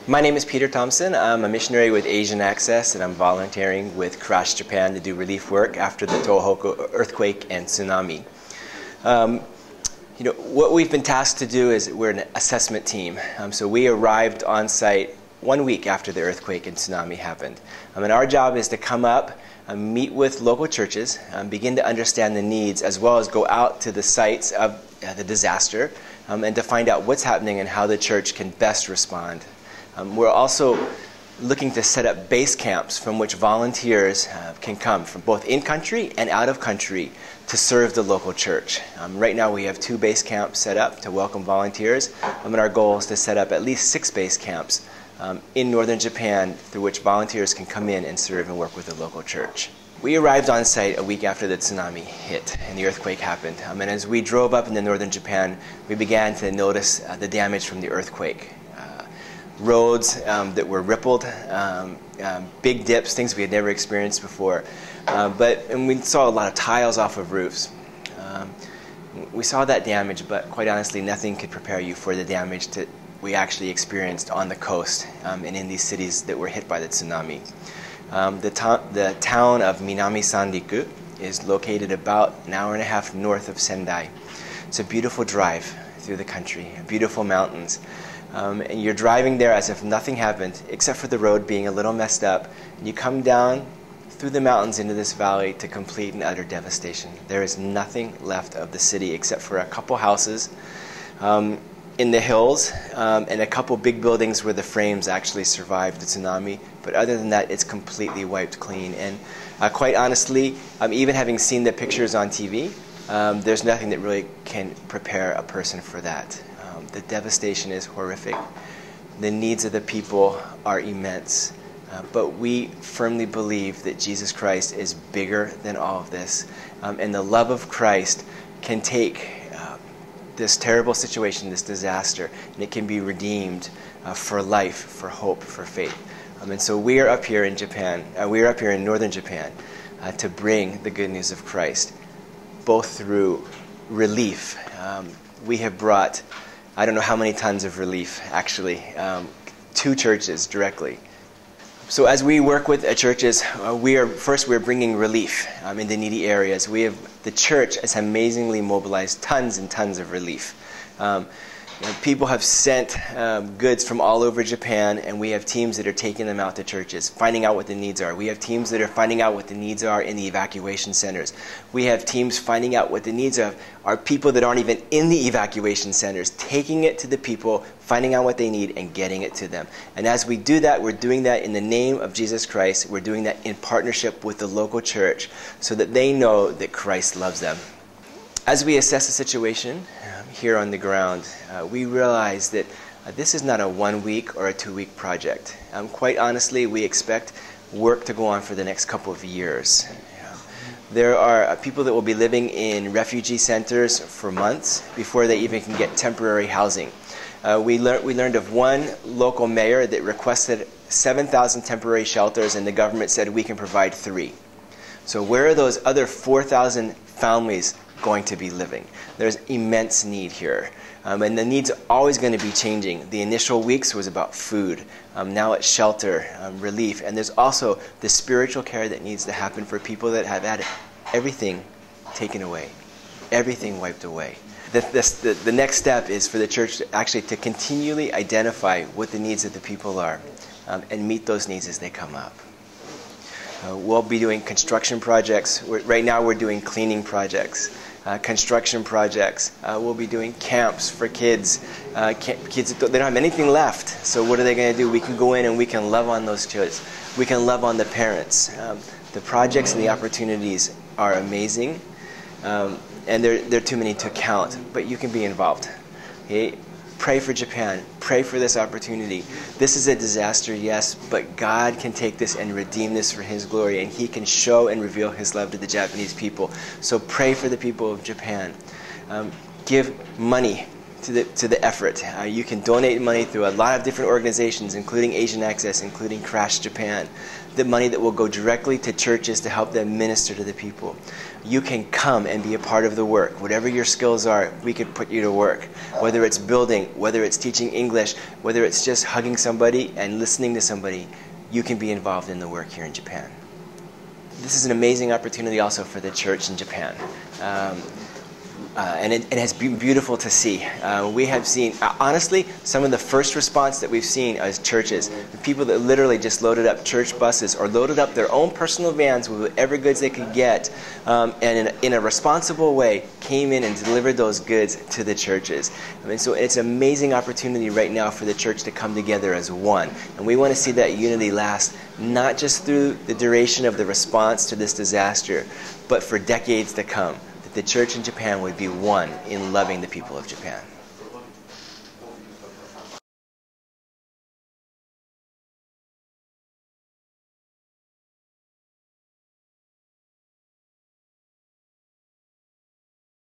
My name is Peter Thomson. I'm a missionary with Asian Access, and I'm volunteering with Crash Japan to do relief work after the Tohoku earthquake and tsunami. What we've been tasked to do is we're an assessment team. So we arrived on site 1 week after the earthquake and tsunami happened. And our job is to come up, meet with local churches, begin to understand the needs, as well as go out to the sites of the disaster and to find out what's happening and how the church can best respond. We're also looking to set up base camps from which volunteers can come from both in-country and out-of-country to serve the local church. Right now we have 2 base camps set up to welcome volunteers, and our goal is to set up at least 6 base camps in northern Japan through which volunteers can come in and serve and work with the local church. We arrived on site a week after the tsunami hit and the earthquake happened. And as we drove up into northern Japan, we began to notice the damage from the earthquake. Roads that were rippled, big dips, things we had never experienced before. And we saw a lot of tiles off of roofs. We saw that damage, but quite honestly, nothing could prepare you for the damage that we actually experienced on the coast and in these cities that were hit by the tsunami. The town of Minami Sanriku is located about an hour and a half north of Sendai. It's a beautiful drive through the country, beautiful mountains. And you're driving there as if nothing happened, except for the road being a little messed up. And you come down through the mountains into this valley to complete and utter devastation. There is nothing left of the city except for a couple houses in the hills and a couple big buildings where the frames actually survived the tsunami. But other than that, it's completely wiped clean. And quite honestly, even having seen the pictures on TV, there's nothing that really can prepare a person for that. The devastation is horrific. The needs of the people are immense. But we firmly believe that Jesus Christ is bigger than all of this. And the love of Christ can take this terrible situation, this disaster, and it can be redeemed for life, for hope, for faith. And so we are up here in Japan, we are up here in northern Japan to bring the good news of Christ, both through relief. We have brought, I don't know how many tons of relief, actually, to churches directly. So as we work with churches, we're bringing relief in the needy areas. The church has amazingly mobilized tons and tons of relief. People have sent goods from all over Japan, and we have teams that are taking them out to churches, finding out what the needs are. We have teams that are finding out what the needs are in the evacuation centers. We have teams finding out what the needs are people that aren't even in the evacuation centers, taking it to the people, finding out what they need, and getting it to them. And as we do that, we're doing that in the name of Jesus Christ. We're doing that in partnership with the local church so that they know that Christ loves them. As we assess the situation here on the ground, we realize that this is not a 1 week or a 2 week project. Quite honestly, we expect work to go on for the next couple of years. There are people that will be living in refugee centers for months before they even can get temporary housing. We learned of one local mayor that requested 7,000 temporary shelters, and the government said we can provide 3. So where are those other 4,000 families going to be living? There's immense need here. And the needs are always going to be changing. The initial weeks was about food. Now it's shelter, relief. And there's also the spiritual care that needs to happen for people that have had everything taken away, everything wiped away. The next step is for the church actually to continually identify what the needs of the people are and meet those needs as they come up. We'll be doing construction projects. Right now we're doing cleaning projects, construction projects. We'll be doing camps for kids. Kids they don't have anything left, so what are they going to do? We can go in and we can love on those kids. We can love on the parents. The projects and the opportunities are amazing, and they're too many to count, but you can be involved. Okay? Pray for Japan. Pray for this opportunity. This is a disaster, yes, but God can take this and redeem this for His glory, and He can show and reveal His love to the Japanese people. So pray for the people of Japan. Give money to the effort. You can donate money through a lot of different organizations, including Asian Access, including Crash Japan. The money that will go directly to churches to help them minister to the people. You can come and be a part of the work. Whatever your skills are, we could put you to work. Whether it's building, whether it's teaching English, whether it's just hugging somebody and listening to somebody, you can be involved in the work here in Japan. This is an amazing opportunity also for the church in Japan. And it has been beautiful to see. We have seen, honestly, some of the first response that we've seen as churches, the people that literally just loaded up church buses or loaded up their own personal vans with whatever goods they could get, and in a responsible way came in and delivered those goods to the churches. I mean, so it's an amazing opportunity right now for the church to come together as one. And we want to see that unity last, not just through the duration of the response to this disaster, but for decades to come. The church in Japan would be one in loving the people of Japan.